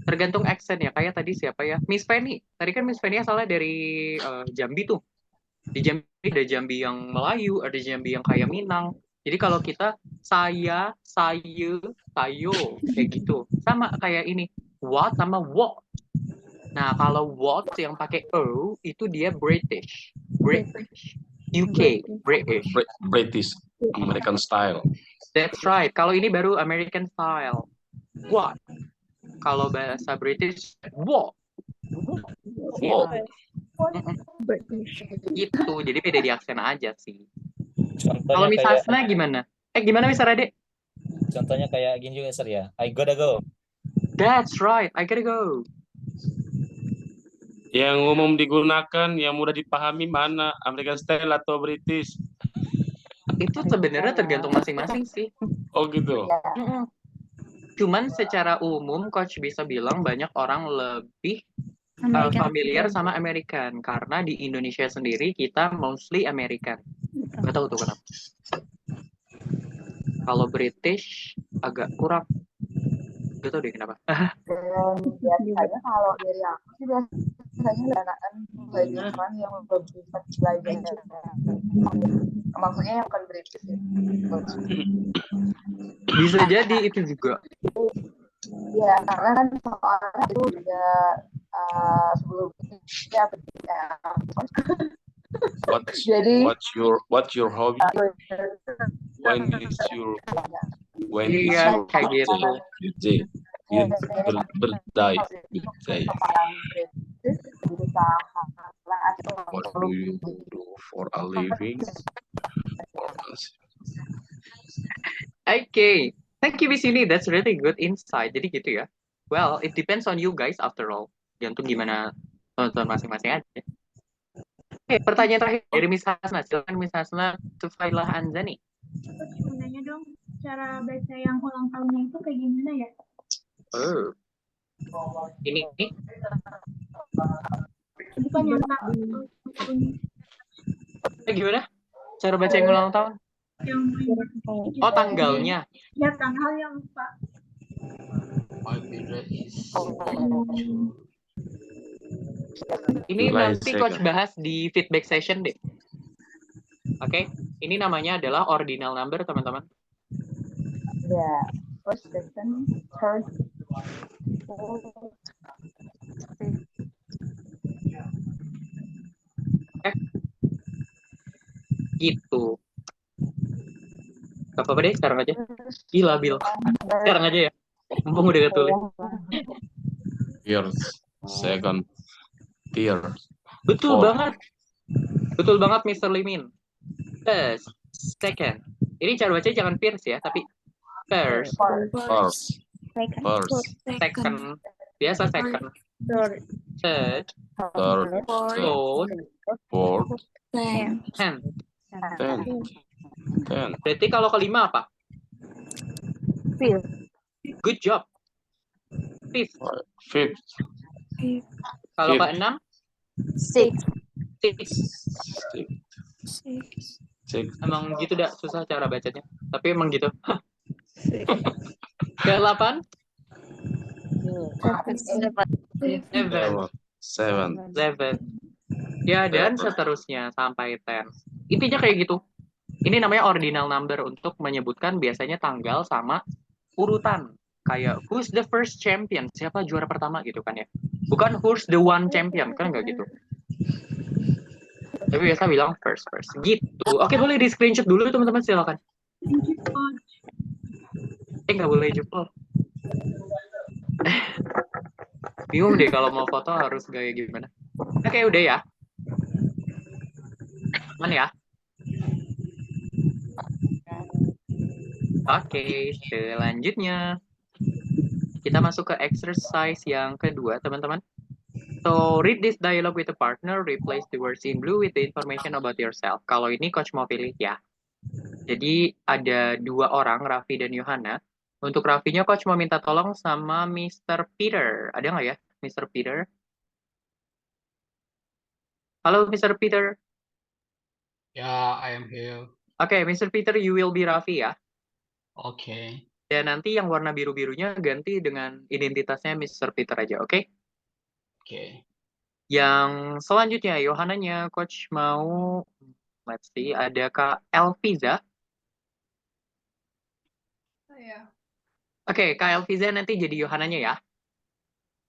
Tergantung accent ya, kayak tadi siapa ya? Miss Penny. Tadi kan Miss Penny asalnya dari Jambi tuh. Di Jambi ada Jambi yang Melayu, ada Jambi yang kayak Minang. Jadi kalau kita saya, sayo, kayak gitu. Sama kayak ini, what sama what. Nah, kalau what yang pakai o itu dia British. UK, British, American style. That's right. Kalau ini baru American style. What? Kalau bahasa British, what? Gitu. Jadi beda di aksen aja sih. Kalau Miss Hasna gimana? Gimana Miss Ade? Contohnya kayak gini juga, Sir ya. I gotta go. That's right. I gotta go. Yang umum digunakan, yang mudah dipahami mana? American style atau British? Itu sebenarnya tergantung masing-masing sih. Oh gitu. Cuman secara umum Coach bisa bilang banyak orang lebih familiar sama American. Karena di Indonesia sendiri kita mostly American. Gak tahu tuh kenapa. Kalau British agak kurang. Gak tau deh kenapa. Dan biasanya kalau dari aku sih biasanya anak-anak belajar orang yang lebih belajar, maksudnya yang bukan British ya. Bisa jadi itu juga. Ya karena kan soalnya itu udah sebelumnya What's your hobby? When is your kayak gitu. Birthday. What do you do for a living? Okay. Thank you, Miss Yuni. That's really good insight. Jadi gitu ya. Well, it depends on you guys after all. Gantung gimana teman-teman masing-masing aja. Oke, pertanyaan terakhir dari Miss Hasna. Silakan Miss Hasna, Tufailah Anzani. Nanya dong, cara baca yang ulang tahunnya itu kayak gimana ya? Ini? Bukan yang gimana? Cara baca yang ulang tahun? Yang tanggalnya. Ya, tanggal yang lupa. Ini nanti Coach bahas di feedback session deh. Oke, ini namanya adalah ordinal number, teman-teman. Ya, first, second, third, gitu. Gak apa-apa deh, sekarang aja. Gila, Bil. Sekarang aja ya. Mumpung udah ketulis. First, second, third. Betul banget. Betul banget, Mr. Limin. First, second. Ini cara baca jangan first ya, tapi first. Second. Biasa second. Third. Fourth. Tenth. Berarti kalau kelima apa? Fifth. Good job. Fifth. Fifth. Kalau keenam? Sixth. Emang gitu dah, susah cara bacanya. Tapi emang gitu. Ke-8? Seven. Ya, dan seterusnya sampai 10. Intinya kayak gitu. Ini namanya ordinal number untuk menyebutkan biasanya tanggal sama urutan. Kayak who's the first champion? Siapa juara pertama gitu kan ya. Bukan who's the one champion, kan enggak gitu. Tapi biasa bilang first. Gitu. Oke, boleh di screenshot dulu teman-teman, silakan. Nggak boleh jempol. Bingung deh kalau mau foto harus gaya gimana. Oke, udah ya. Aman ya? Oke, selanjutnya kita masuk ke exercise yang kedua, teman-teman. So, read this dialogue with a partner, replace the words in blue with the information about yourself. Kalau ini coach mau pilih ya. Jadi ada 2 orang, Raffi dan Yohana. Untuk Raffinya coach mau minta tolong sama Mr. Peter. Ada nggak ya, Mr. Peter? Halo, Mr. Peter. Yeah, I am here. Oke, Mr. Peter, you will be Raffi ya. Okay. Dan nanti yang warna biru-birunya ganti dengan identitasnya Mr. Peter aja, oke? Okay. Yang selanjutnya, Yohananya, coach mau, let's see, ada Kak Elviza. Saya. Oke, Kak Elviza nanti jadi Yohananya ya.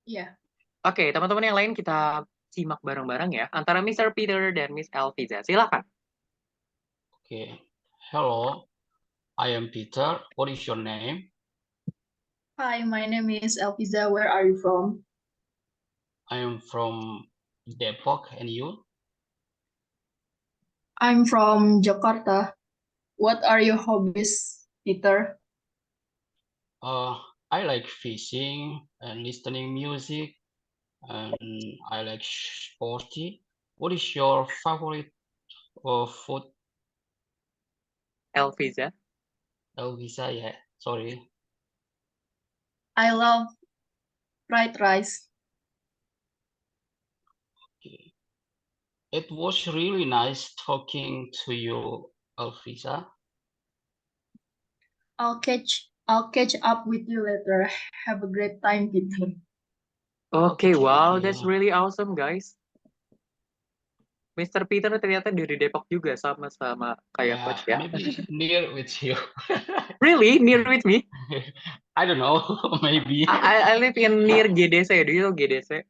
Iya. Oke, teman-teman yang lain kita simak bareng-bareng ya, antara Mr. Peter dan Miss Elviza. Silakan. Okay. Hello, I am Peter. What is your name? Hi, my name is Elviza. Where are you from? I am from Depok, and you? I'm from Jakarta. What are your hobbies, Peter? I like fishing and listening music, and I like sporty. What is your favorite food? Elviza. Elvisa, yeah. Sorry. I love fried rice. Okay. It was really nice talking to you, Elvisa. I'll catch up with you later. Have a great time, Peter. Oke, wow, that's really awesome, guys. Mr. Peter ternyata dari Depok juga, sama-sama kayak coach ya. Maybe near with you. Really? Near with me? I don't know, maybe. I live in near GDC. Do you know GDC?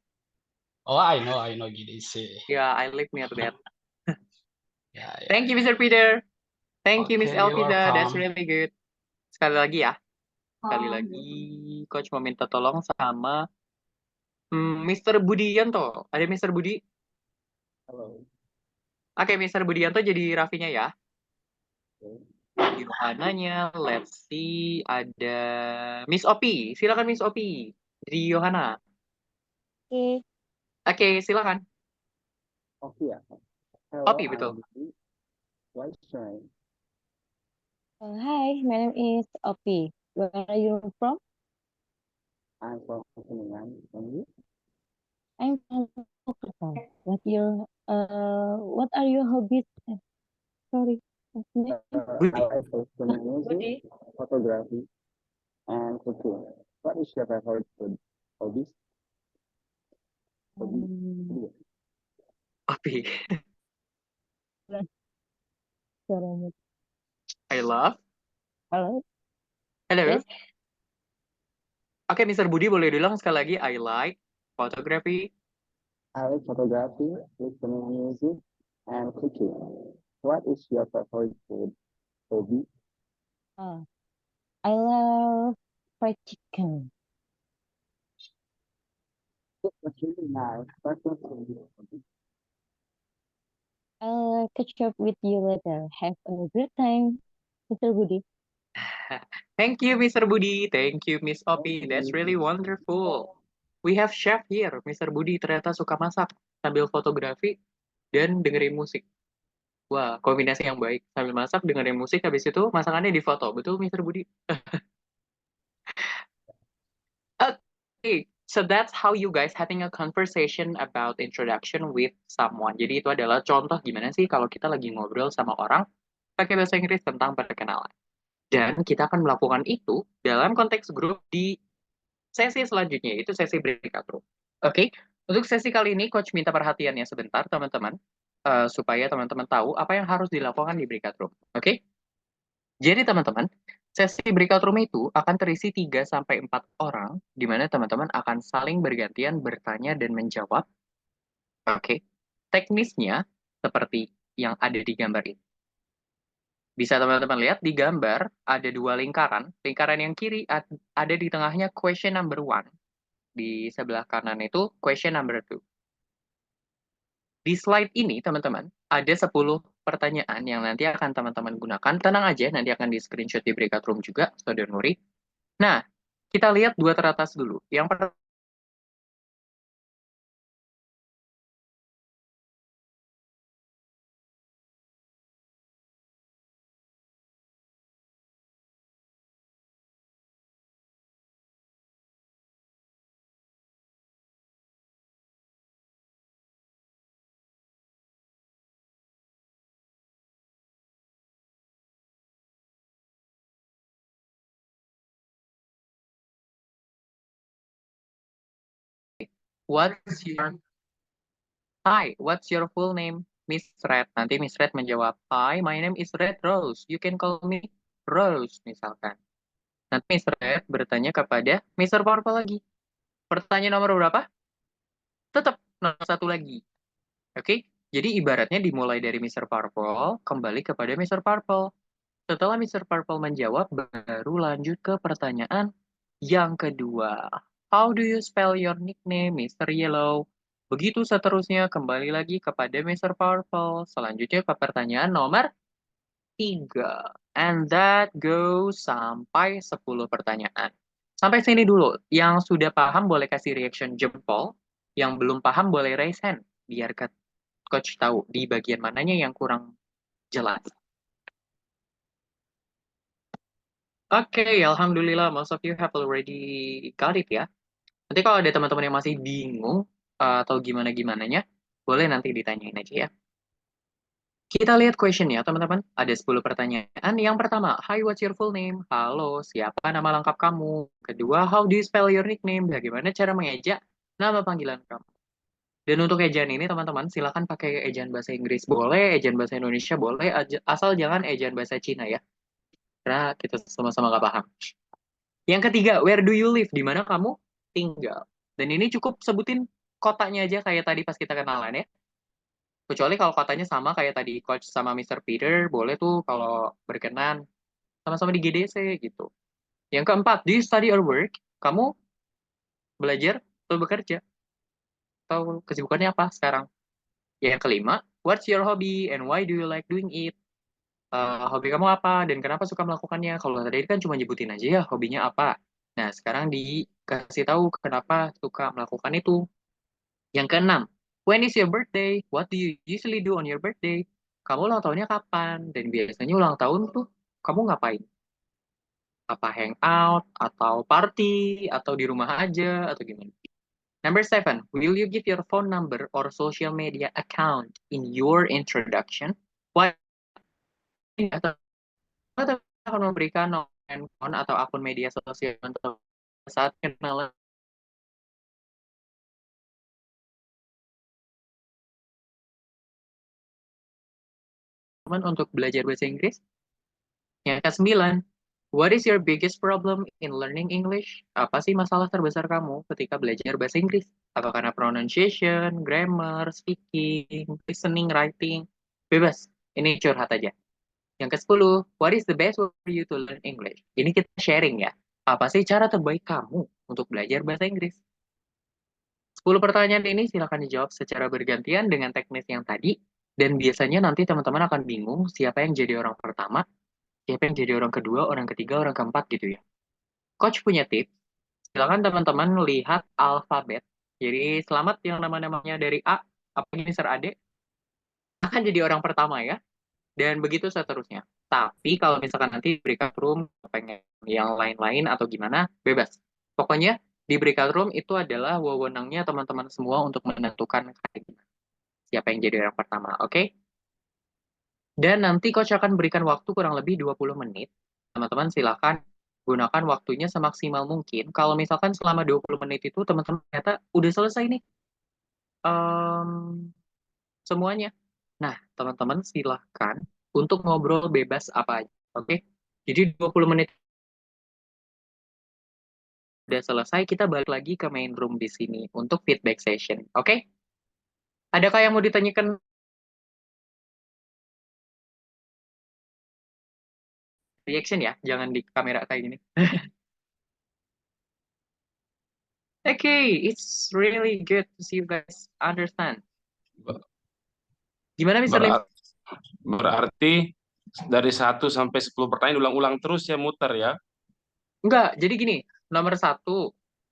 Oh, I know GDC. Yeah, I live near that. Yeah. Thank you, Mr. Peter. Thank you, Miss Okay, you're Elvisa. That's welcome. really good. Sekali lagi ya. Sekali lagi, coach mau minta tolong sama Mr. Budianto. Ada Mr. Budi? Halo. Oke, Mr. Budianto jadi Raffinya ya. Yohananya, let's see, ada Miss Opi. Silakan Miss Opi. Jadi Yohana. Oke. Oke, silakan. Opi ya. Hello, Opi, betul. What's your name? Hi, my name is Opi. Where are you from? I'm from Kuningan. And you? I'm from Jakarta. What are your hobbies? Sorry. what's the name? I like listening music, photography, and cooking. What is your favorite food? Hobbies? Opi. Sorry. I love. Halo. Hello. Yes. Oke, Mr. Budi boleh bilang sekali lagi, I like photography. I like photography, listening music, and cooking. What is your favorite food? Hobby? I love fried chicken. That's really nice. That's not really hobby. I'll catch up with you later. Have a great time, Mr. Budi. Thank you, Mr. Budi. Thank you, Miss Opi. That's really wonderful. We have chef here. Mr. Budi ternyata suka masak sambil fotografi dan dengerin musik. Wah, kombinasi yang baik. Sambil masak, dengerin musik, habis itu masakannya difoto. Betul, Mr. Budi? Oke, So that's how you guys having a conversation about introduction with someone. Jadi itu adalah contoh gimana sih kalau kita lagi ngobrol sama orang pakai bahasa Inggris tentang perkenalan. Dan kita akan melakukan itu dalam konteks grup di sesi selanjutnya, yaitu sesi breakout room. Oke, untuk sesi kali ini Coach minta perhatiannya sebentar teman-teman, supaya teman-teman tahu apa yang harus dilakukan di breakout room. Oke? Jadi teman-teman, sesi breakout room itu akan terisi 3-4 orang, di mana teman-teman akan saling bergantian bertanya dan menjawab. Oke, teknisnya seperti yang ada di gambar ini. Bisa teman-teman lihat di gambar ada 2 lingkaran. Lingkaran yang kiri ada di tengahnya question number 1. Di sebelah kanan itu question number 2. Di slide ini teman-teman ada 10 pertanyaan yang nanti akan teman-teman gunakan. Tenang aja, nanti akan di screenshot di breakout room juga, so don't worry. Nah, kita lihat 2 teratas dulu. Yang pertama, what's your full name? Miss Red. Nanti Miss Red menjawab, "Hi, my name is Red Rose. You can call me Rose," misalkan. Nanti Miss Red bertanya kepada Mr. Purple lagi. Pertanyaan nomor berapa? Tetap nomor 1 lagi. Oke? Jadi ibaratnya dimulai dari Mr. Purple, kembali kepada Mr. Purple. Setelah Mr. Purple menjawab, baru lanjut ke pertanyaan yang kedua. How do you spell your nickname, Mr. Yellow? Begitu seterusnya, kembali lagi kepada Mr. Purple. Selanjutnya ke pertanyaan nomor 3. And that goes sampai 10 pertanyaan. Sampai sini dulu. Yang sudah paham boleh kasih reaction jempol. Yang belum paham boleh raise hand. Biar Coach tahu di bagian mananya yang kurang jelas. Oke, alhamdulillah most of you have already got it ya. Nanti kalau ada teman-teman yang masih bingung atau gimana-gimananya, boleh nanti ditanyain aja ya. Kita lihat question ya teman-teman. Ada 10 pertanyaan. Yang pertama, hi, what's your full name? Halo, siapa nama lengkap kamu? Kedua, how do you spell your nickname? Bagaimana cara mengejak nama panggilan kamu? Dan untuk ejaan ini teman-teman silakan pakai ejaan bahasa Inggris boleh, ejaan bahasa Indonesia boleh, asal jangan ejaan bahasa Cina ya. Karena kita sama-sama nggak paham. Yang ketiga, where do you live? Di mana kamu tinggal? Dan ini cukup sebutin kotanya aja kayak tadi pas kita kenalan ya. Kecuali kalau kotanya sama kayak tadi Coach sama Mr. Peter, boleh tuh kalau berkenan sama-sama di GDC gitu. Yang keempat, do you study or work? Kamu belajar atau bekerja? Atau kesibukannya apa sekarang? Yang kelima, what's your hobby and why do you like doing it? Hobi kamu apa dan kenapa suka melakukannya? Kalau tadi kan cuma nyebutin aja ya hobinya apa. Nah, sekarang dikasih tahu kenapa suka melakukan itu. Yang keenam, when is your birthday? What do you usually do on your birthday? Kamu ulang tahunnya kapan? Dan biasanya ulang tahun tuh kamu ngapain? Apa hangout, atau party, atau di rumah aja, atau gimana? Number 7, will you give your phone number or social media account in your introduction? Why? Atau akan memberikan nomor handphone atau akun media sosial untuk saat kenalan. Untuk belajar bahasa Inggris. Yang ke-9, what is your biggest problem in learning English? Apa sih masalah terbesar kamu ketika belajar bahasa Inggris? Apa karena pronunciation, grammar, speaking, listening, writing? Bebas, ini curhat aja. Yang ke-10, what is the best way for you to learn English? Ini kita sharing ya. Apa sih cara terbaik kamu untuk belajar bahasa Inggris? 10 pertanyaan ini silakan dijawab secara bergantian dengan teknis yang tadi. Dan biasanya nanti teman-teman akan bingung siapa yang jadi orang pertama, siapa yang jadi orang kedua, orang ketiga, orang keempat gitu ya. Coach punya tips. Silakan teman-teman lihat alfabet. Jadi selamat yang nama-namanya dari A, apalagi Mr. Ade, akan jadi orang pertama ya. Dan begitu seterusnya. Tapi kalau misalkan nanti breakout room, pengen yang lain-lain atau gimana, bebas. Pokoknya Di breakout room itu adalah wewenangnya teman-teman semua untuk menentukan siapa yang jadi orang pertama, oke? Dan nanti coach akan berikan waktu kurang lebih 20 menit. Teman-teman silakan gunakan waktunya semaksimal mungkin. Kalau misalkan selama 20 menit itu teman-teman ternyata udah selesai nih semuanya. Nah, teman-teman silahkan untuk ngobrol bebas apa aja, oke? Jadi 20 menit udah selesai, kita balik lagi ke main room di sini untuk feedback session, oke? Adakah yang mau ditanyakan? Reaction ya, jangan di kamera kayak gini. Okay, it's really good to see you guys understand. Gimana Mr. Lim? Berarti dari 1 sampai 10 pertanyaan ulang-ulang terus ya, muter ya? Enggak, jadi gini, nomor 1,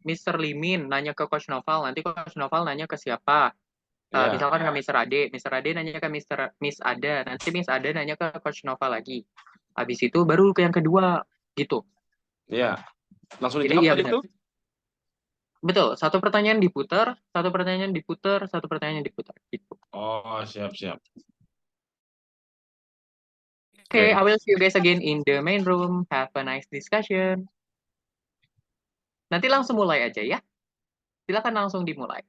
Mr. Limin nanya ke Coach Noval, nanti Coach Noval nanya ke siapa? Ya. Misalkan ke Mr. Ade nanya ke Miss Ada, nanti Miss Ada nanya ke Coach Noval lagi. Habis itu baru ke yang kedua, gitu. Iya. Langsung Jadi dijawab iya tadi benar. itu? Betul, satu pertanyaan diputar, satu pertanyaan diputar, satu pertanyaan diputar, gitu. Oh, siap-siap. Okay, I will see you guys again in the main room. Have a nice discussion. Nanti langsung mulai aja ya. Silakan langsung dimulai.